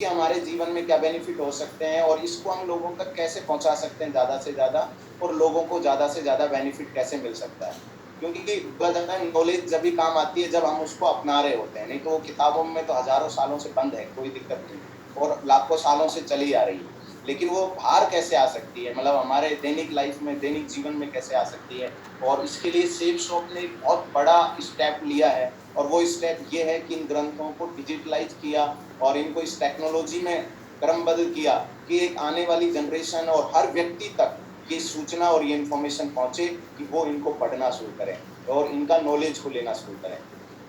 कि हमारे जीवन में क्या बेनिफिट हो सकते हैं और इसको हम लोगों तक कैसे पहुँचा सकते हैं ज़्यादा से ज़्यादा और लोगों को ज़्यादा से ज़्यादा बेनिफिट कैसे मिल सकता है। क्योंकि बोला जाता है नॉलेज जभी काम आती है जब हम उसको अपना रहे होते हैं, नहीं तो वो किताबों में तो हज़ारों सालों से बंद है, कोई दिक्कत नहीं और लाखों सालों से चली आ रही है। लेकिन वो बाहर कैसे आ सकती है, मतलब हमारे दैनिक लाइफ़ में, दैनिक जीवन में कैसे आ सकती है और इसके लिए सेफ शॉप ने एक बहुत बड़ा स्टेप लिया है और वो स्टेप ये है कि इन ग्रंथों को डिजिटलाइज़ किया और इनको इस टेक्नोलॉजी में क्रमबद्ध किया कि एक आने वाली जनरेशन और हर व्यक्ति तक ये सूचना और ये इन्फॉर्मेशन पहुँचे कि वो इनको पढ़ना शुरू करें और इनका नॉलेज को लेना शुरू करें।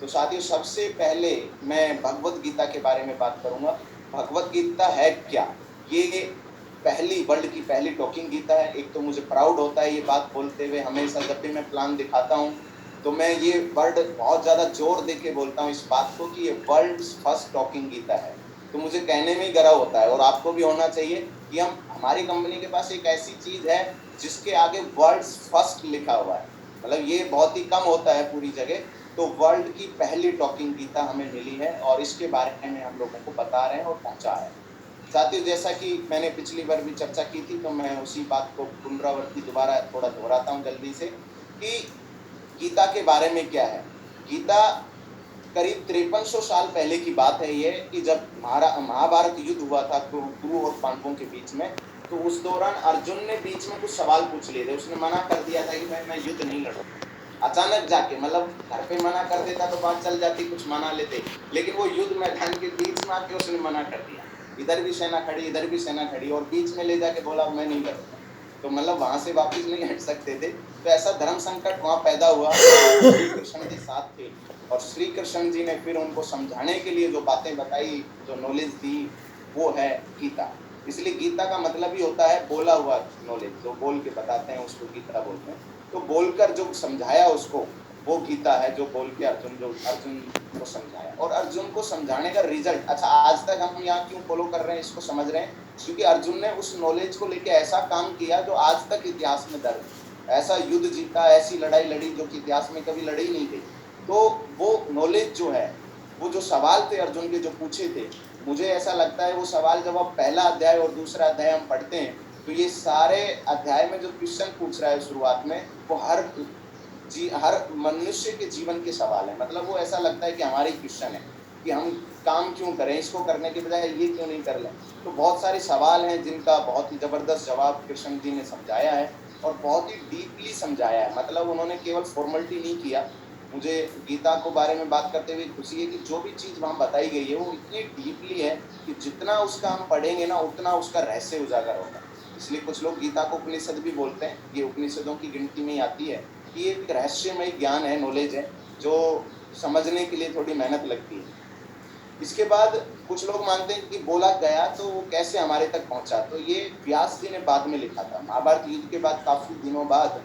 तो साथियों, सबसे पहले मैं भगवद गीता के बारे में बात करूँगा। भगवद गीता है क्या? ये पहली वर्ल्ड की पहली टॉकिंग गीता है। एक तो मुझे प्राउड होता है ये बात बोलते हुए, हमेशा जब भी मैं प्लान दिखाता हूँ, तो मैं ये वर्ड बहुत ज़्यादा ज़ोर देके बोलता हूँ इस बात को कि ये वर्ल्ड्स फर्स्ट टॉकिंग गीता है। तो मुझे कहने में ही गर्व होता है और आपको भी होना चाहिए कि हमारी कंपनी के पास एक ऐसी चीज़ है जिसके आगे वर्ल्ड्स फर्स्ट लिखा हुआ है। मतलब ये बहुत ही कम होता है पूरी जगह। तो वर्ल्ड की पहली टॉकिंग गीता हमें मिली है और इसके बारे में हम लोगों को बता रहे हैं और पहुँचा रहे हैं। साथियों, जैसा कि मैंने पिछली बार भी चर्चा की थी, तो मैं उसी बात को पुनरावृत्ति दोबारा थोड़ा दोहराता हूँ जल्दी से कि गीता के बारे में क्या है। गीता करीब 5300 साल पहले की बात है ये कि जब महाभारत युद्ध हुआ था कुरु और पांडवों के बीच में, तो उस दौरान अर्जुन ने बीच में कुछ सवाल पूछ लिए थे। उसने मना कर दिया था कि मैं युद्ध नहीं लड़ूंगा। अचानक जाके, मतलब घर पे मना कर देता तो बात चल जाती, कुछ मना लेते, लेकिन वो युद्ध मैदान के बीच में आके उसने मना कर दिया। इधर भी सेना खड़ी, इधर भी सेना खड़ी और बीच में ले जाके बोला मैं नहीं लड़ूंगा। तो मतलब वहां से वापिस नहीं हट सकते थे। तो ऐसा धर्म संकट वहां पैदा हुआ और श्री कृष्ण जी साथ थे और श्री कृष्ण जी ने फिर उनको समझाने के लिए जो बातें बताई, जो नॉलेज दी, वो है गीता। इसलिए गीता का मतलब ही होता है बोला हुआ नॉलेज। जो बोल के बताते हैं उसको गीता बोलते हैं। तो बोलकर जो समझाया उसको, वो गीता है। जो बोल के अर्जुन को समझाया और अर्जुन को समझाने का रिजल्ट, अच्छा आज तक हम यहाँ क्यों फॉलो कर रहे हैं, इसको समझ रहे हैं क्योंकि अर्जुन ने उस नॉलेज को लेके ऐसा काम किया जो आज तक इतिहास में दर्ज है। ऐसा युद्ध जीता, ऐसी लड़ाई लड़ी जो कि इतिहास में कभी लड़ी नहीं गई। तो वो नॉलेज जो है, वो जो सवाल थे अर्जुन के जो पूछे थे, मुझे ऐसा लगता है वो सवाल जब आप पहला अध्याय और दूसरा अध्याय हम पढ़ते हैं, तो ये सारे अध्याय में जो क्वेश्चन पूछ रहा है शुरुआत में, वो हर मनुष्य के जीवन के सवाल है। मतलब वो ऐसा लगता है कि हमारे क्वेश्चन है कि हम काम क्यों करें, इसको करने के बजाय ये क्यों नहीं कर लें। तो बहुत सारे सवाल हैं जिनका बहुत ही जबरदस्त जवाब कृष्ण जी ने समझाया है और बहुत ही डीपली समझाया है। मतलब उन्होंने केवल फॉर्मेलिटी नहीं किया। मुझे गीता को बारे में बात करते हुए खुशी है कि जो भी चीज़ वहाँ बताई गई है वो इतनी डीपली है कि जितना उसका हम पढ़ेंगे ना, उतना उसका रहस्य उजागर होगा। इसलिए कुछ लोग गीता को उपनिषद भी बोलते हैं। ये उपनिषदों की गिनती में ही आती है कि एक रहस्यमय ज्ञान है, नॉलेज है, जो समझने के लिए थोड़ी मेहनत लगती है। इसके बाद कुछ लोग मानते हैं कि बोला गया तो वो कैसे हमारे तक पहुंचा। तो ये व्यास जी ने बाद में लिखा था। महाभारत युद्ध के बाद काफी दिनों बाद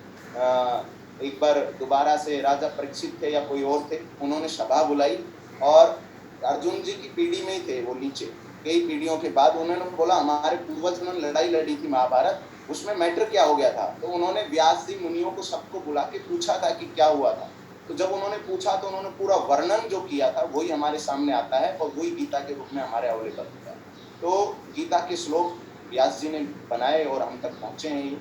एक बार दोबारा से राजा परीक्षित थे या कोई और थे, उन्होंने सभा बुलाई और अर्जुन जी की पीढ़ी में ही थे वो नीचे। कई पीढ़ियों के बाद उन्होंने बोला हमारे पूर्वज ने लड़ाई लड़ी थी महाभारत, उसमें मैटर क्या हो गया था। तो उन्होंने व्यास जी मुनियों को सबको बुला के पूछा था कि क्या हुआ था। तो जब उन्होंने पूछा तो उन्होंने पूरा वर्णन जो किया था वही हमारे सामने आता है और वही गीता के रूप में हमारे अवेलेबल होता है। तो गीता के श्लोक व्यास जी ने बनाए और हम तक पहुंचे हैं ये।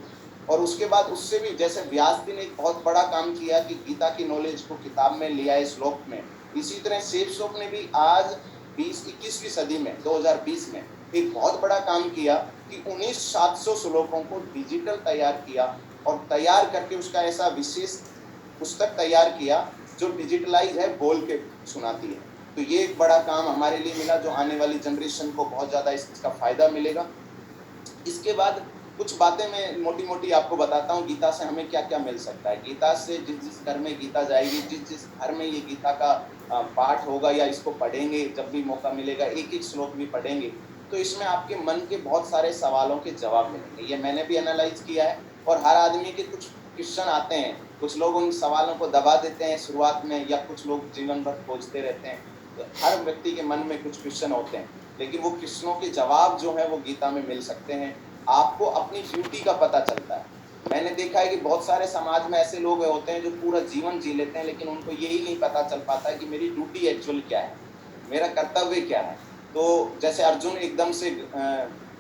और उसके बाद उससे भी, जैसे व्यास जी ने एक बहुत बड़ा काम किया कि गीता की नॉलेज को किताब में लिया है श्लोक में, इसी तरह सेफ शॉप ने भी आज 21वीं सदी में 2020 में एक बहुत बड़ा काम किया कि 19,700 श्लोकों को डिजिटल तैयार किया और तैयार करके उसका ऐसा विशेष पुस्तक तैयार किया जो डिजिटलाइज है, बोल के सुनाती है। तो ये एक बड़ा काम हमारे लिए मिला जो आने वाली जनरेशन को बहुत ज़्यादा इसका फायदा मिलेगा। इसके बाद कुछ बातें मैं मोटी मोटी आपको बताता हूँ गीता से हमें क्या क्या मिल सकता है। गीता से जिस जिस घर में गीता जाएगी, जिस जिस घर में ये गीता का पाठ होगा या इसको पढ़ेंगे, जब भी मौका मिलेगा एक एक श्लोक भी पढ़ेंगे, तो इसमें आपके मन के बहुत सारे सवालों के जवाब मिलेंगे। ये मैंने भी एनालाइज किया है और हर आदमी के कुछ क्वेश्चन आते हैं। कुछ लोग उन सवालों को दबा देते हैं शुरुआत में, या कुछ लोग जीवन भर खोजते रहते हैं। तो हर व्यक्ति के मन में कुछ क्वेश्चन होते हैं, लेकिन वो क्वेश्चनों के जवाब जो है वो गीता में मिल सकते हैं। आपको अपनी ड्यूटी का पता चलता है। मैंने देखा है कि बहुत सारे समाज में ऐसे लोग होते हैं जो पूरा जीवन जी लेते हैं, लेकिन उनको यही नहीं पता चल पाता है कि मेरी ड्यूटी एक्चुअल क्या है, मेरा कर्तव्य क्या है। तो जैसे अर्जुन एकदम से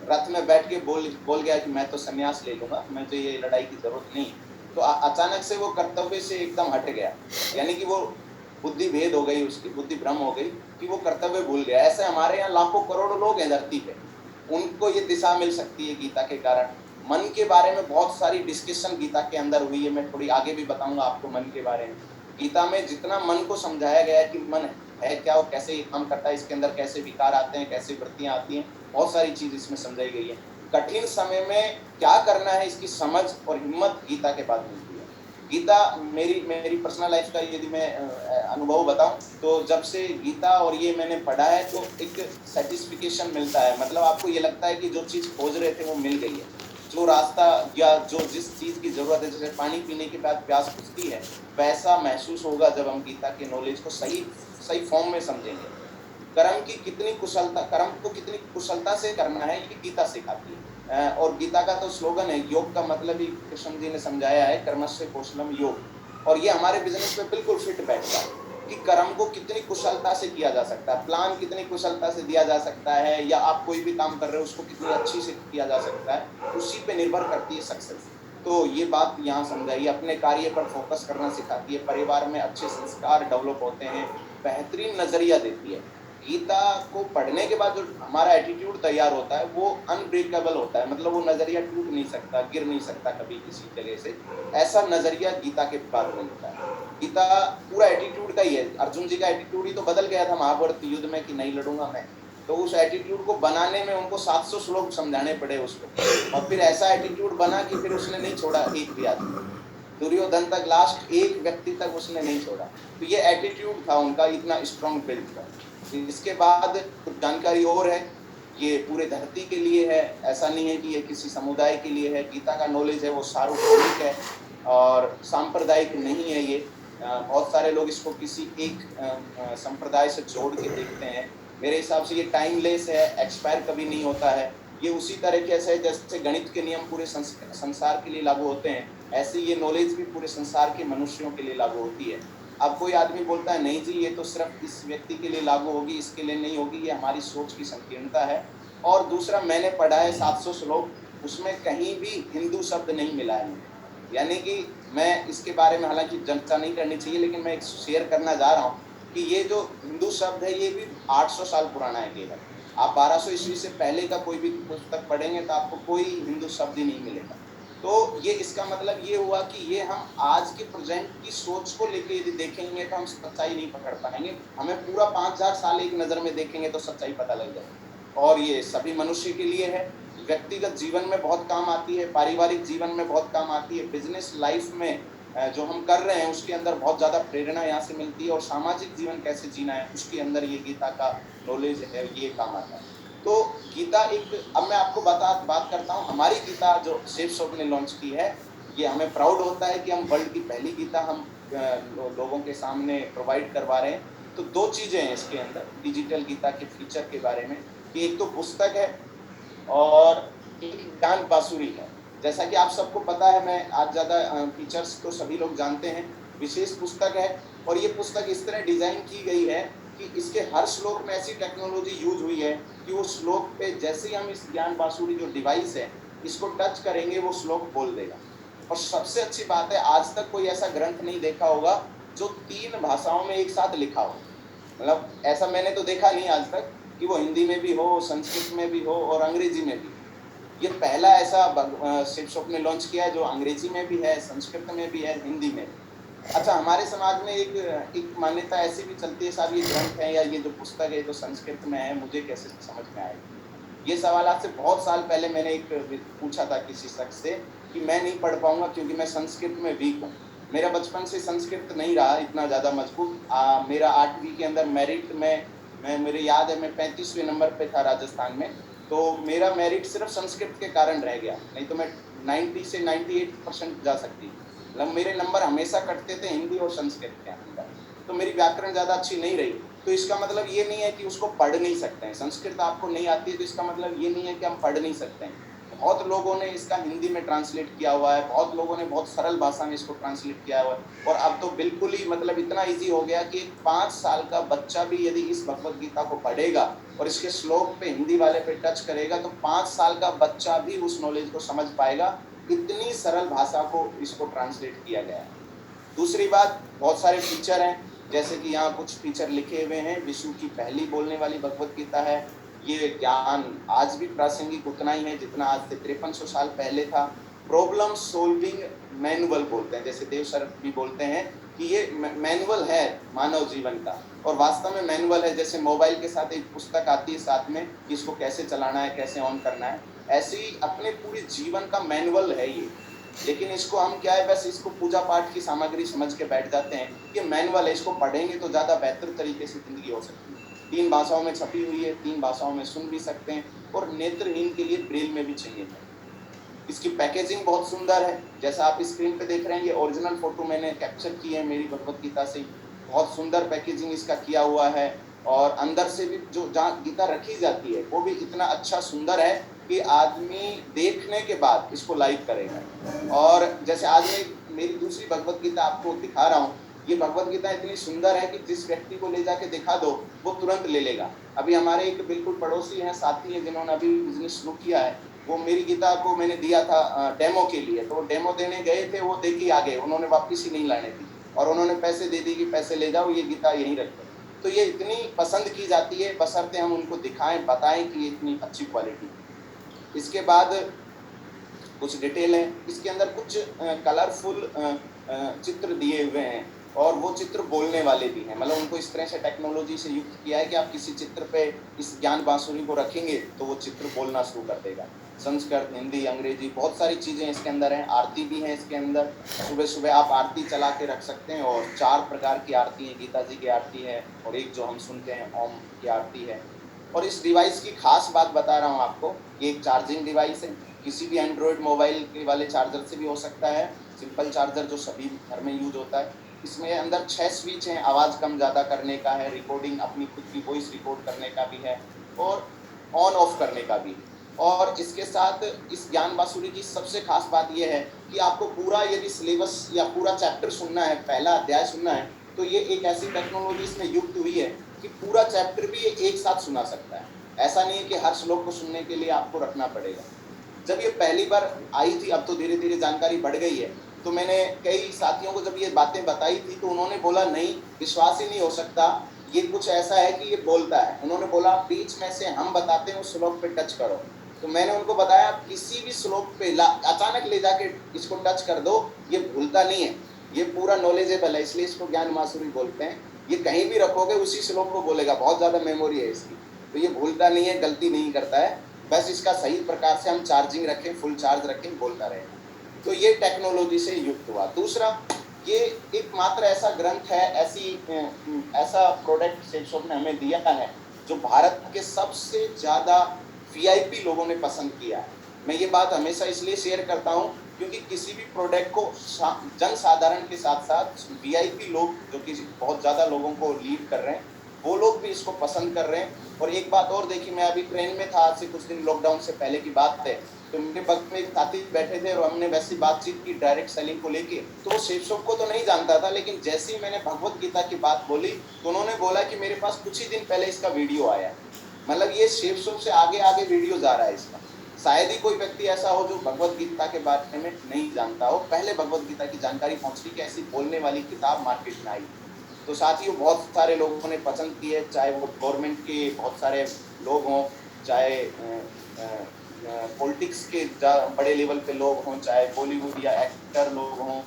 रथ में बैठ के बोल गया कि मैं तो संन्यास ले लूंगा, मुझे ये लड़ाई की जरूरत नहीं। तो अचानक से वो कर्तव्य से एकदम हट गया, यानी कि वो बुद्धि भेद हो गई, उसकी बुद्धि भ्रम हो गई कि वो कर्तव्य भूल गया। ऐसे हमारे यहाँ लाखों करोड़ों लोग हैं धरती पे, उनको ये दिशा मिल सकती है गीता के कारण। मन के बारे में बहुत सारी डिस्कशन गीता के अंदर हुई है, मैं थोड़ी आगे भी बताऊंगा आपको मन के बारे में। गीता में जितना मन को समझाया गया है कि मन है क्या, और कैसे ये काम करता है, इसके अंदर कैसे विकार आते हैं, कैसे वृत्तियां आती हैं, बहुत सारी चीज इसमें समझाई गई है। कठिन समय में क्या करना है, इसकी समझ और हिम्मत गीता के बाद मिलती है। गीता मेरी पर्सनल लाइफ का यदि मैं अनुभव बताऊं, तो जब से गीता और ये मैंने पढ़ा है तो एक सेटिस्फिकेशन मिलता है। मतलब आपको ये लगता है कि जो चीज़ खोज रहे थे वो मिल गई है, जो रास्ता या जो जिस चीज़ की ज़रूरत है, जैसे पानी पीने के बाद प्यास बुझती है, वैसा महसूस होगा जब हम गीता के नॉलेज को सही फॉर्म में समझेंगे। कर्म को कितनी कुशलता से करना है, ये गीता सिखाती है। और गीता का तो स्लोगन है, योग का मतलब ही कृष्ण जी ने समझाया है, कर्मस्य कौशलम योग। और ये हमारे बिजनेस में बिल्कुल फिट बैठता है कि कर्म को कितनी कुशलता से किया जा सकता है, प्लान कितनी कुशलता से दिया जा सकता है, या आप कोई भी काम कर रहे हो उसको कितनी अच्छी से किया जा सकता है, उसी पे निर्भर करती है सक्सेस। तो ये बात यहाँ समझाइए, अपने कार्य पर फोकस करना सिखाती है, परिवार में अच्छे संस्कार डेवलप होते हैं, बेहतरीन नजरिया देती है। गीता को पढ़ने के बाद जो हमारा एटीट्यूड तैयार होता है वो अनब्रेकेबल होता है, मतलब वो नजरिया टूट नहीं सकता, गिर नहीं सकता कभी किसी जगह से। ऐसा नजरिया गीता के बाद मिलता है। गीता पूरा एटीट्यूड का ही है। अर्जुन जी का एटीट्यूड ही तो बदल गया था महाभारत युद्ध में कि नहीं लड़ूंगा मैं, तो उस एटीट्यूड को बनाने में उनको 700 श्लोक समझाने पड़े उसको, और फिर ऐसा एटीट्यूड बना कि फिर उसने नहीं छोड़ा एक भी आदमी, दुर्योधन तक, लास्ट एक व्यक्ति तक उसने नहीं छोड़ा। तो ये एटीट्यूड था उनका, इतना स्ट्रॉन्ग बिल्ड था। इसके बाद कुछ जानकारी और है, ये पूरे धरती के लिए है, ऐसा नहीं है कि ये किसी समुदाय के लिए है। गीता का नॉलेज है वो सार्वभौमिक है और सांप्रदायिक नहीं है। ये बहुत सारे लोग इसको किसी एक संप्रदाय से जोड़ के देखते हैं। मेरे हिसाब से ये टाइमलेस है, एक्सपायर कभी नहीं होता है। ये उसी तरीके से जैसे गणित के नियम पूरे संसार के लिए लागू होते हैं, ऐसे ये नॉलेज भी पूरे संसार के मनुष्यों के लिए लागू होती है। अब कोई आदमी बोलता है नहीं जी ये तो सिर्फ इस व्यक्ति के लिए लागू होगी, इसके लिए नहीं होगी, ये हमारी सोच की संकीर्णता है। और दूसरा, मैंने पढ़ा है 700 श्लोक, उसमें कहीं भी हिंदू शब्द नहीं मिला है। यानी कि मैं इसके बारे में हालांकि चर्चा नहीं करनी चाहिए, लेकिन मैं एक शेयर करना जा रहा हूँ कि ये जो हिंदू शब्द है ये भी 800 साल पुराना है केवल। आप 1200 ईस्वी से पहले का कोई भी पुस्तक पढ़ेंगे तो आपको कोई हिंदू शब्द ही नहीं मिलेगा। तो ये इसका मतलब ये हुआ कि ये हम आज के प्रेजेंट की सोच को लेके यदि देखेंगे तो हम सच्चाई नहीं पकड़ पाएंगे। हमें पूरा 5000 साल एक नज़र में देखेंगे तो सच्चाई पता लग जाएगी। और ये सभी मनुष्य के लिए है, व्यक्तिगत जीवन में बहुत काम आती है, पारिवारिक जीवन में बहुत काम आती है, बिजनेस लाइफ में जो हम कर रहे हैं उसके अंदर बहुत ज़्यादा प्रेरणा यहाँ से मिलती है, और सामाजिक जीवन कैसे जीना है उसके अंदर ये गीता का नॉलेज है, ये काम आता है। तो गीता एक, अब मैं आपको बात करता हूँ हमारी गीता जो सेफ शॉप ने लॉन्च की है। ये हमें प्राउड होता है कि हम वर्ल्ड की पहली गीता हम लोगों के सामने प्रोवाइड करवा रहे हैं। तो दो चीज़ें हैं इसके अंदर डिजिटल गीता के फीचर के बारे में, कि एक तो पुस्तक है और एक ज्ञान बांसुरी है। जैसा कि आप सबको पता है, मैं आज ज़्यादा फीचर्स तो सभी लोग जानते हैं। विशेष पुस्तक है, और ये पुस्तक इस तरह डिज़ाइन की गई है कि इसके हर श्लोक में ऐसी टेक्नोलॉजी यूज हुई है कि वो श्लोक पे जैसे ही हम इस ज्ञान बांसुरी जो डिवाइस है इसको टच करेंगे वो श्लोक बोल देगा। और सबसे अच्छी बात है, आज तक कोई ऐसा ग्रंथ नहीं देखा होगा जो 3 भाषाओं में एक साथ लिखा हो। मतलब ऐसा मैंने तो देखा नहीं आज तक कि वो हिंदी में भी हो, संस्कृत में भी हो और अंग्रेजी में भी। ये पहला ऐसा शिव शॉप ने लॉन्च किया है जो अंग्रेजी में भी है, संस्कृत में भी है, हिंदी में भी। अच्छा, हमारे समाज में एक मान्यता ऐसी भी चलती है, साहब ये ग्रंथ है या ये जो पुस्तक है जो संस्कृत में है, मुझे कैसे समझ में आएगी। ये सवाल आज से बहुत साल पहले मैंने एक पूछा था किसी शख्स से कि मैं नहीं पढ़ पाऊंगा क्योंकि मैं संस्कृत में वीक हूँ। मेरा बचपन से संस्कृत नहीं रहा इतना ज़्यादा मजबूत। मेरा 8वीं के अंदर मेरिट में मेरे याद है मैं 35वें नंबर पे था राजस्थान में। तो मेरा मेरिट सिर्फ संस्कृत के कारण रह गया, नहीं तो मैं 90 से 98% जा सकती। मतलब मेरे नंबर हमेशा कटते थे हिंदी और संस्कृत के अंदर, तो मेरी व्याकरण ज़्यादा अच्छी नहीं रही। तो इसका मतलब ये नहीं है कि उसको पढ़ नहीं सकते हैं। संस्कृत आपको नहीं आती है तो इसका मतलब ये नहीं है कि हम पढ़ नहीं सकते हैं। बहुत लोगों ने इसका हिंदी में ट्रांसलेट किया हुआ है, बहुत लोगों ने बहुत सरल भाषा में इसको ट्रांसलेट किया हुआ है, और अब तो बिल्कुल ही मतलब इतना ईजी हो गया कि 5 साल का बच्चा भी यदि इस भगवत गीता को पढ़ेगा और इसके श्लोक पे हिंदी वाले पे टच करेगा तो 5 साल का बच्चा भी उस नॉलेज को समझ पाएगा। इतनी सरल भाषा को इसको ट्रांसलेट किया गया है। दूसरी बात, बहुत सारे फीचर हैं, जैसे कि यहाँ कुछ फीचर लिखे हुए हैं। विश्व की पहली बोलने वाली भगवत गीता है। ये ज्ञान आज भी प्रासंगिक उतना ही है जितना आज से 5300 साल पहले था। प्रॉब्लम सोल्विंग मैनुअल बोलते हैं, जैसे देव सर भी बोलते हैं कि ये मैनुअल है मानव जीवन का, और वास्तव में मैनुअल है। जैसे मोबाइल के साथ एक पुस्तक आती है साथ में कि इसको कैसे चलाना है, कैसे ऑन करना है, ऐसे ही अपने पूरे जीवन का मैनुअल है ये। लेकिन इसको हम क्या है, बस इसको पूजा पाठ की सामग्री समझ के बैठ जाते हैं। ये मैनुअल है, इसको पढ़ेंगे तो ज़्यादा बेहतर तरीके से ज़िंदगी हो सकती है। 3 भाषाओं में छपी हुई है, 3 भाषाओं में सुन भी सकते हैं, और नेत्रहीन के लिए ब्रेल में भी चाहिए था। इसकी पैकेजिंग बहुत सुंदर है, जैसा आप स्क्रीन पे देख रहे हैं। ये ओरिजिनल फोटो मैंने कैप्चर की है मेरी भगवत गीता से। बहुत सुंदर पैकेजिंग इसका किया हुआ है, और अंदर से भी जो जहाँ गीता रखी जाती है वो भी इतना अच्छा सुंदर है कि आदमी देखने के बाद इसको लाइक करेगा। और जैसे आज मैं मेरी दूसरी भगवत गीता आपको दिखा रहा हूँ, ये भगवत गीता इतनी सुंदर है कि जिस व्यक्ति को ले जाके दिखा दो वो तुरंत ले लेगा। अभी हमारे एक बिल्कुल पड़ोसी हैं, साथी हैं, जिन्होंने अभी बिजनेस शुरू किया है, वो मेरी गीता को मैंने दिया था डेमो के लिए, तो डेमो देने गए थे, वो दे के आ गए, उन्होंने वापस ही नहीं लाने दी, और उन्होंने पैसे दे दी कि पैसे ले जाओ, ये गीता यहीं रख दो। तो ये इतनी पसंद की जाती है, बशर्ते हम उनको दिखाएं, बताएं कि ये इतनी अच्छी क्वालिटी। इसके बाद कुछ डिटेल है, इसके अंदर कुछ कलरफुल चित्र दिए हुए हैं, और वो चित्र बोलने वाले भी हैं। मतलब उनको इस तरह से टेक्नोलॉजी से युक्त किया है कि आप किसी चित्र पे इस ज्ञान बांसुरी को रखेंगे तो वो चित्र बोलना शुरू कर देगा। संस्कृत, हिंदी, अंग्रेजी, बहुत सारी चीज़ें इसके अंदर हैं। आरती भी है इसके अंदर, सुबह सुबह आप आरती चला के रख सकते हैं, और 4 प्रकार की आरती है। गीता जी की आरती है, और एक जो हम सुनते हैं ओम की आरती है। और इस डिवाइस की खास बात बता रहा हूँ आपको, ये एक चार्जिंग डिवाइस है, किसी भी एंड्रॉयड मोबाइल के वाले चार्जर से भी हो सकता है, सिंपल चार्जर जो सभी घर में यूज होता है। इसमें अंदर 6 स्विच हैं, आवाज़ कम ज़्यादा करने का है, रिकॉर्डिंग अपनी खुद की वॉइस रिकॉर्ड करने का भी है, और ऑन ऑफ करने का भी। और इसके साथ इस ज्ञान बांसुरी की सबसे खास बात यह है कि आपको पूरा यदि सिलेबस या पूरा चैप्टर सुनना है, पहला अध्याय सुनना है, तो ये एक ऐसी टेक्नोलॉजी इसमें युक्त हुई है कि पूरा चैप्टर भी ये एक साथ सुना सकता है। ऐसा नहीं है कि हर श्लोक को सुनने के लिए आपको रखना पड़ेगा। जब ये पहली बार आई थी, अब तो धीरे धीरे जानकारी बढ़ गई है, तो मैंने कई साथियों को जब ये बातें बताई थी तो उन्होंने बोला नहीं, विश्वास ही नहीं हो सकता, ये कुछ ऐसा है कि ये बोलता है। उन्होंने बोला बीच में से हम बताते हैं उस श्लोक पे टच करो। तो मैंने उनको बताया किसी भी श्लोक पे अचानक ले जाके इसको टच कर दो, ये भूलता नहीं है, ये पूरा नॉलेजेबल है, इसलिए इसको ज्ञान बांसुरी बोलते हैं। ये कहीं भी रखोगे उसी श्लोक को बोलेगा, बहुत ज़्यादा मेमोरी है इसकी, तो ये भूलता नहीं है, गलती नहीं करता है। बस इसका सही प्रकार से हम चार्जिंग रखें, फुल चार्ज रखें, बोलता रहेगा। तो ये टेक्नोलॉजी से युक्त हुआ। दूसरा, ये एकमात्र ऐसा ग्रंथ है, ऐसा प्रोडक्ट सेल्सशॉप ने हमें दिया है जो भारत के सबसे ज़्यादा वीआईपी लोगों ने पसंद किया है। मैं ये बात हमेशा इसलिए शेयर करता हूँ क्योंकि किसी भी प्रोडक्ट को जन साधारण के साथ साथ वीआईपी लोग, जो कि बहुत ज़्यादा लोगों को लीड कर रहे हैं, वो लोग भी इसको पसंद कर रहे हैं। और एक बात और देखी, मैं अभी ट्रेन में था, आज से कुछ दिन लॉकडाउन से पहले की बात है, तो मेरे बगल में एक साथी बैठे थे और हमने वैसी बातचीत की डायरेक्ट सेलिंग को लेके। तो वो सेल्सशॉप को तो नहीं जानता था, लेकिन जैसे ही मैंने भगवत गीता की बात बोली तो उन्होंने बोला कि मेरे पास कुछ ही दिन पहले इसका वीडियो आया। मतलब ये सेल्सशॉप से आगे आगे वीडियो जा रहा है इसका। शायद ही कोई व्यक्ति ऐसा हो जो भगवत गीता के बारे में नहीं जानता हो, पहले भगवत गीता की जानकारी पहुँच रही कि ऐसी बोलने वाली किताब मार्केट में आई। तो साथियों, बहुत सारे लोगों ने पसंद की है, चाहे वो गवर्नमेंट के बहुत सारे लोग हों, चाहे पॉलिटिक्स के बड़े लेवल पे लोग हों, चाहे बॉलीवुड या एक्टर लोग हों,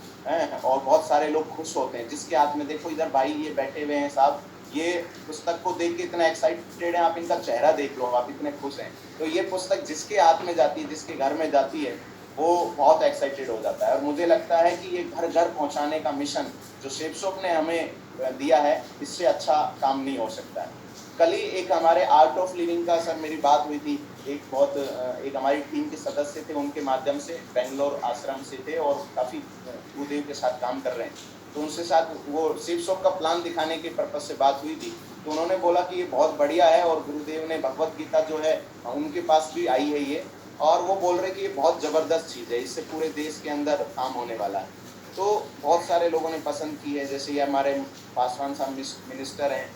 और बहुत सारे लोग खुश होते हैं। जिसके हाथ में देखो, इधर भाई ये बैठे हुए हैं साहब, ये पुस्तक को देख के इतना एक्साइटेड है, आप इनका चेहरा देख लो, आप इतने खुश हैं। तो ये पुस्तक जिसके हाथ में जाती है, जिसके घर में जाती है, वो बहुत एक्साइटेड हो जाता है। और मुझे लगता है कि ये घर घर पहुंचाने का मिशन जो सेल्सशॉप ने हमें दिया है, इससे अच्छा काम नहीं हो सकता है। कल ही एक हमारे आर्ट ऑफ लिविंग का सर मेरी बात हुई थी, एक हमारी टीम के सदस्य थे, उनके माध्यम से बेंगलोर आश्रम से थे और काफ़ी गुरुदेव के साथ काम कर रहे हैं। तो उनसे साथ वो सेल्सशॉप का प्लान दिखाने के पर्पज से बात हुई थी। तो उन्होंने बोला कि ये बहुत बढ़िया है और गुरुदेव ने भगवत गीता जो है उनके पास भी आई है ये, और वो बोल रहे कि ये बहुत ज़बरदस्त चीज़ है, इससे पूरे देश के अंदर काम होने वाला है। तो बहुत सारे लोगों ने पसंद की है, जैसे ये हमारे पासवान साहब मिनिस्टर हैं।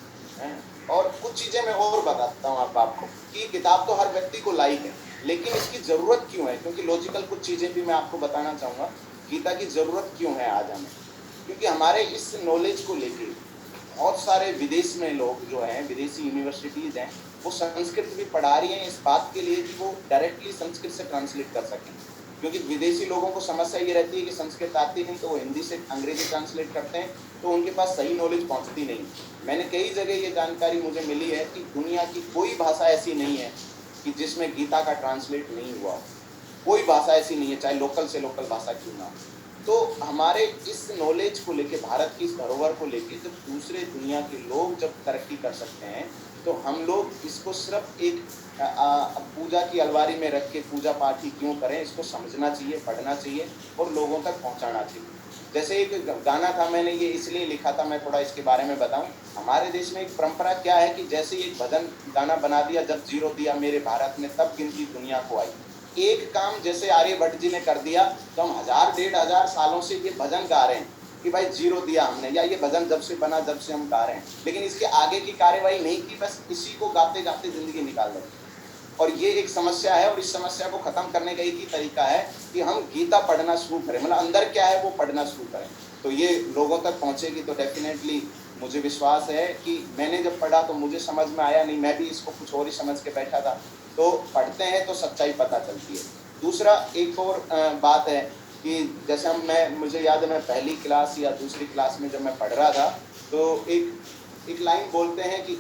और कुछ चीज़ें मैं और बताता हूँ आपको कि किताब तो हर व्यक्ति को लाइक है, लेकिन इसकी ज़रूरत क्यों है? क्योंकि लॉजिकल कुछ चीज़ें भी मैं आपको बताना चाहूँगा, गीता की ज़रूरत क्यों है आज हमें? क्योंकि हमारे इस नॉलेज को लेके बहुत सारे विदेश में लोग जो हैं, विदेशी यूनिवर्सिटीज़ हैं, वो संस्कृत भी पढ़ा रही हैं इस बात के लिए कि वो डायरेक्टली संस्कृत से ट्रांसलेट कर सकें। क्योंकि विदेशी लोगों को समस्या ये रहती है कि संस्कृत आती नहीं, तो वो हिंदी से अंग्रेजी ट्रांसलेट करते हैं, तो उनके पास सही नॉलेज पहुंचती नहीं। मैंने कई जगह ये जानकारी मुझे मिली है कि दुनिया की कोई भाषा ऐसी नहीं है कि जिसमें गीता का ट्रांसलेट नहीं हुआ। कोई भाषा ऐसी नहीं है, चाहे लोकल से लोकल भाषा क्यों ना हो। तो हमारे इस नॉलेज को लेके, भारत की इस धरोहर को लेके, जब दूसरे दुनिया के लोग जब तरक्की कर सकते हैं, तो हम लोग इसको सिर्फ एक पूजा की अलमारी में रख के पूजा पाठ ही क्यों करें? इसको समझना चाहिए, पढ़ना चाहिए और लोगों तक पहुंचाना चाहिए। जैसे एक गाना था, मैंने ये इसलिए लिखा था, मैं थोड़ा इसके बारे में बताऊं। हमारे देश में एक परंपरा क्या है कि जैसे ही एक भजन गाना बना दिया, जब जीरो दिया मेरे भारत ने तब गिनती दुनिया को आई। एक काम जैसे आर्यभट्ट जी ने कर दिया, तो हम 1000-1500 सालों से ये भजन गा रहे हैं कि भाई जीरो दिया हमने, या ये भजन जब से बना जब से हम गा रहे हैं, लेकिन इसके आगे की कार्यवाही नहीं की, बस इसी को गाते गाते जिंदगी निकाल दें। और ये एक समस्या है, और इस समस्या को खत्म करने का एक ही तरीका है कि हम गीता पढ़ना शुरू करें, मतलब अंदर क्या है वो पढ़ना शुरू करें। तो ये लोगों तक पहुंचेगी तो डेफिनेटली मुझे विश्वास है कि मैंने जब पढ़ा तो मुझे समझ में आया नहीं, मैं भी इसको कुछ और ही समझ के बैठा था। तो पढ़ते हैं तो सच्चाई पता चलती है। दूसरा एक और बात है कि जैसे मुझे याद है, मैं पहली क्लास या दूसरी क्लास में जब मैं पढ़ रहा था, तो एक लाइन बोलते हैं कि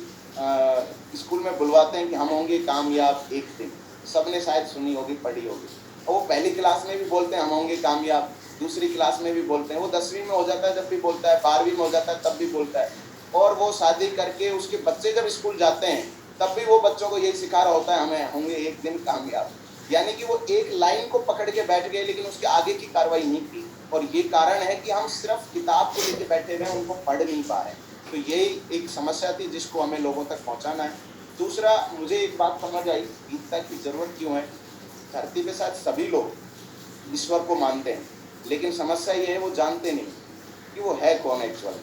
स्कूल में बुलवाते हैं कि हम होंगे कामयाब एक दिन। सबने शायद सुनी होगी, पढ़ी होगी। और वो पहली क्लास में भी बोलते हैं हम होंगे कामयाब, दूसरी क्लास में भी बोलते हैं, वो 10वीं में हो जाता है जब भी बोलता है, 12वीं में हो जाता है तब भी बोलता है। और वो शादी करके उसके बच्चे जब स्कूल जाते हैं तब भी वो बच्चों को यही सिखा रहा होता है, हमें होंगे एक दिन कामयाब। यानी कि वो एक लाइन को पकड़ के बैठ गए, लेकिन उसके आगे की कार्रवाई नहीं की। और ये कारण है कि हम सिर्फ किताब को लेके बैठे हुए हैं, उनको पढ़ नहीं पा रहे। तो यही एक समस्या थी जिसको हमें लोगों तक पहुंचाना है। दूसरा, मुझे एक बात समझ आई, गीता की जरूरत क्यों है। धरती पे शायद सभी लोग ईश्वर को मानते हैं, लेकिन समस्या ये है वो जानते नहीं कि वो है कौन एक्चुअल।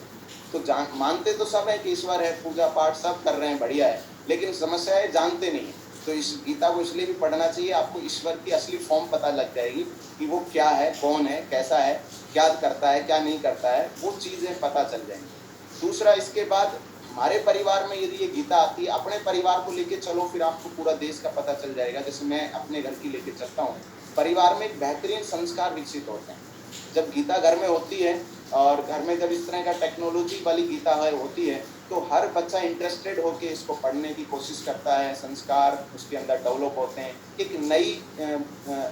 तो मानते तो सब है कि ईश्वर है, पूजा पाठ सब कर रहे हैं, बढ़िया है, लेकिन समस्या है जानते नहीं। तो इस गीता को इसलिए भी पढ़ना चाहिए, आपको ईश्वर की असली फॉर्म पता लग जाएगी कि वो क्या है, कौन है, कैसा है, क्या करता है, क्या नहीं करता है, वो चीज़ें पता चल जाएंगी। दूसरा, इसके बाद हमारे परिवार में यदि ये गीता आती है, अपने परिवार को लेके चलो, फिर आपको पूरा देश का पता चल जाएगा। जैसे मैं अपने घर की लेके चलता हूँ, परिवार में एक बेहतरीन संस्कार विकसित होते हैं जब गीता घर में होती है। और घर में जब इस तरह का टेक्नोलॉजी वाली गीता होती है, तो हर बच्चा इंटरेस्टेड होकर इसको पढ़ने की कोशिश करता है, संस्कार उसके अंदर डेवलप होते हैं, एक नई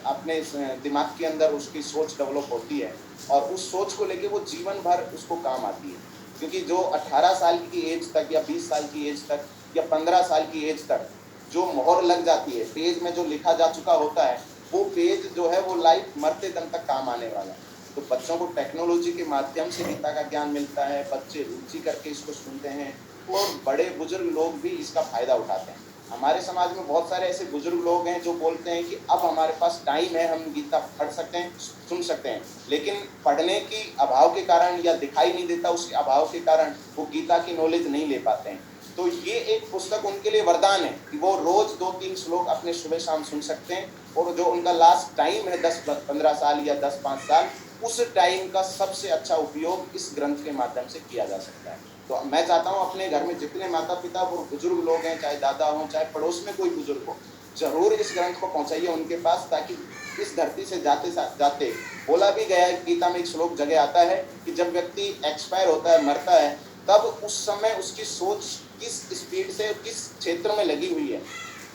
अपने दिमाग के अंदर उसकी सोच डेवलप होती है, और उस सोच को लेके वो जीवन भर उसको काम आती है। क्योंकि जो 18 साल की एज तक या 20 साल की एज तक या 15 साल की एज तक जो मोहर लग जाती है, पेज में जो लिखा जा चुका होता है, वो पेज जो है वो लाइफ मरते दम तक काम आने वाला है। तो बच्चों को टेक्नोलॉजी के माध्यम से गीता का ज्ञान मिलता है, बच्चे रुचि करके इसको सुनते हैं, और बड़े बुजुर्ग लोग भी इसका फायदा उठाते हैं। हमारे समाज में बहुत सारे ऐसे बुजुर्ग लोग हैं जो बोलते हैं कि अब हमारे पास टाइम है, हम गीता पढ़ सकते हैं, सुन सकते हैं, लेकिन पढ़ने की अभाव के कारण या दिखाई नहीं देता उसके अभाव के कारण वो गीता की नॉलेज नहीं ले पाते हैं। तो ये एक पुस्तक उनके लिए वरदान है कि वो रोज 2-3 श्लोक अपने सुबह शाम सुन सकते हैं, और जो उनका लास्ट टाइम है 10-15 साल या 10-5 साल, उस टाइम का सबसे अच्छा उपयोग इस ग्रंथ के माध्यम से किया जा सकता है। तो मैं चाहता हूँ अपने घर में जितने माता पिता और बुजुर्ग लोग हैं, चाहे दादा हो चाहे पड़ोस में कोई बुजुर्ग हो, जरूर इस ग्रंथ को पहुंचाइए उनके पास, ताकि इस धरती से जाते जाते, बोला भी गया है गीता में, एक श्लोक जगह आता है कि जब व्यक्ति एक्सपायर होता है, मरता है, तब उस समय उसकी सोच किस स्पीड से किस क्षेत्र में लगी हुई है,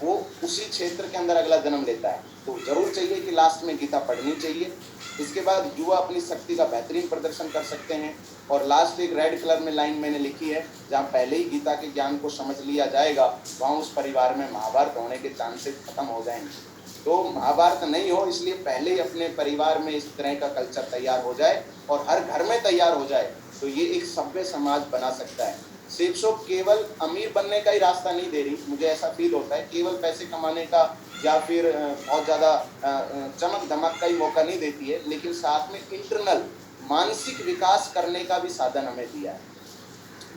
वो उसी क्षेत्र के अंदर अगला जन्म लेता है। तो जरूर चाहिए कि लास्ट में गीता पढ़नी चाहिए। इसके बाद युवा अपनी शक्ति का बेहतरीन प्रदर्शन कर सकते हैं। और लास्ट एक रेड कलर में लाइन मैंने लिखी है, जहाँ पहले ही गीता के ज्ञान को समझ लिया जाएगा, वहाँ उस परिवार में महाभारत होने के चांसेस खत्म हो जाएंगे। तो महाभारत नहीं हो, इसलिए पहले ही अपने परिवार में इस तरह का कल्चर तैयार हो जाए और हर घर में तैयार हो जाए, तो ये एक सभ्य समाज बना सकता है। शिव शोभ केवल अमीर बनने का ही रास्ता नहीं दे रही, मुझे ऐसा फील होता है केवल पैसे कमाने का या फिर बहुत ज़्यादा चमक धमक का ही मौका नहीं देती है, लेकिन साथ में इंटरनल मानसिक विकास करने का भी साधन हमें दिया है।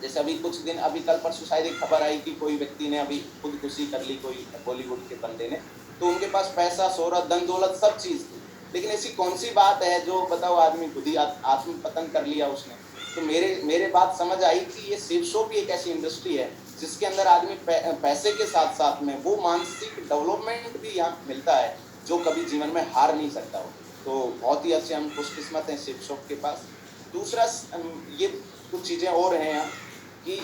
जैसे अभी कल परसों शायद एक खबर आई कि कोई व्यक्ति ने अभी खुदकुशी कर ली, कोई बॉलीवुड के बंदे ने। तो उनके पास पैसा, शोहरत, धन दौलत सब चीज़ थी, लेकिन ऐसी कौन सी बात है जो बताओ आदमी खुद ही आत्म पतन कर लिया उसने। तो मेरे बात समझ आई कि ये शिव शो भी एक ऐसी इंडस्ट्री है जिसके अंदर आदमी पैसे के साथ साथ में वो मानसिक डेवलपमेंट भी यहाँ मिलता है जो कभी जीवन में हार नहीं सकता हो। तो बहुत ही अच्छे हम खुशकिस्मत हैं शिव शो के पास। दूसरा ये कुछ चीज़ें और हैं यहाँ कि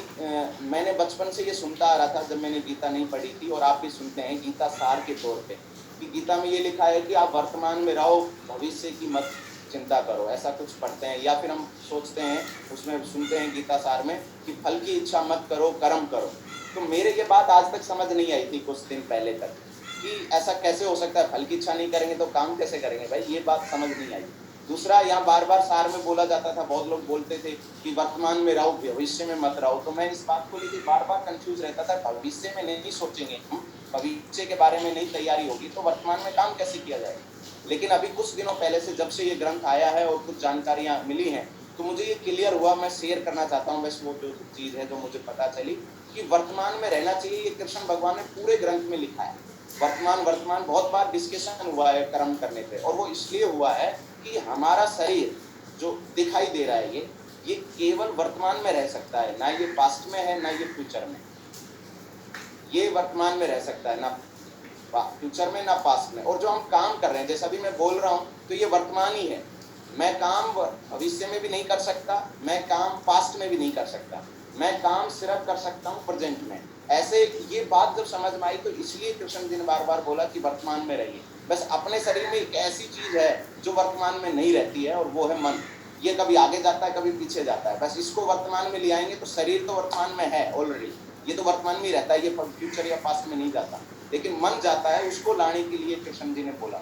मैंने बचपन से ये सुनता आ रहा था जब मैंने गीता नहीं पढ़ी थी, और आप भी सुनते हैं गीता सार के तौर पे, कि गीता में ये लिखा है कि आप वर्तमान में रहो, भविष्य की मत चिंता करो, ऐसा कुछ पढ़ते हैं। या फिर हम सोचते हैं, उसमें सुनते हैं गीता सार में कि फल की इच्छा मत करो, कर्म करो। तो मेरे ये बात आज तक समझ नहीं आई थी कुछ दिन पहले तक कि ऐसा कैसे हो सकता है, फल की इच्छा नहीं करेंगे तो काम कैसे करेंगे भाई, ये बात समझ नहीं आई। दूसरा, यहाँ बार बार सार में बोला जाता था, बहुत लोग बोलते थे कि वर्तमान में रहो, भविष्य में मत रहो। तो मैं इस बात को लेकर बार बार कंफ्यूज रहता था, भविष्य में नहीं सोचेंगे हम, भविष्य के बारे में नहीं तैयारी होगी तो वर्तमान में काम कैसे किया जाएगा। लेकिन अभी कुछ दिनों पहले से जब से ये ग्रंथ आया है और कुछ जानकारियाँ मिली हैं, तो मुझे ये क्लियर हुआ। मैं शेयर करना चाहता हूँ बस वो जो चीज़ है जो मुझे पता चली कि वर्तमान में रहना चाहिए। ये कृष्ण भगवान ने पूरे ग्रंथ में लिखा है। वर्तमान बहुत बार डिस्कशन हुआ है कर्म करने पे, और वो इसलिए हुआ है कि हमारा शरीर जो दिखाई दे रहा है ये केवल वर्तमान में रह सकता है, ना ये पास्ट में है ना ये फ्यूचर में। ये वर्तमान में रह सकता है, ना फ्यूचर में ना पास्ट में। और जो हम काम कर रहे हैं, जैसा भी मैं बोल रहा हूँ, तो ये वर्तमान ही है। मैं काम भविष्य में भी नहीं कर सकता, मैं काम पास्ट में भी नहीं कर सकता, मैं काम सिर्फ कर सकता हूँ प्रेजेंट में। ऐसे ये बात जब समझ में आई तो इसलिए कृष्ण जी ने बार बार बोला कि वर्तमान में रहिए। बस अपने शरीर में एक ऐसी चीज है जो वर्तमान में नहीं रहती है, और वो है मन। ये कभी आगे जाता है कभी पीछे जाता है, बस इसको वर्तमान में ले आएंगे तो शरीर तो वर्तमान में है ऑलरेडी, ये तो वर्तमान में ही रहता है, ये फ्यूचर या पास्ट में नहीं जाता। लेकिन मन जाता है, उसको लाने के लिए कृष्ण जी ने बोला।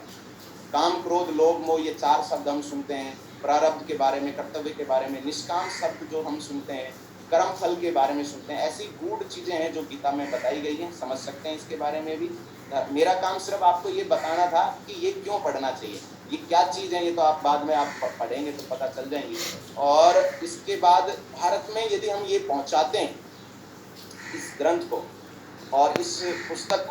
काम, क्रोध, लोभ, मोह, ये 4 शब्द हम सुनते हैं। प्रारब्ध के बारे में, कर्तव्य के बारे में, निष्काम शब्द जो हम सुनते हैं, कर्म फल के बारे में सुनते हैं। ऐसी गूढ़ चीज़ें हैं जो गीता में बताई गई हैं, समझ सकते हैं इसके बारे में भी। मेरा काम सिर्फ आपको ये बताना था कि ये क्यों पढ़ना चाहिए, ये क्या चीज़ है, ये तो आप बाद में आप पढ़ेंगे तो पता चल जाएंगी। और इसके बाद भारत में यदि हम ये पहुँचाते हैं इस ग्रंथ को और इस पुस्तक को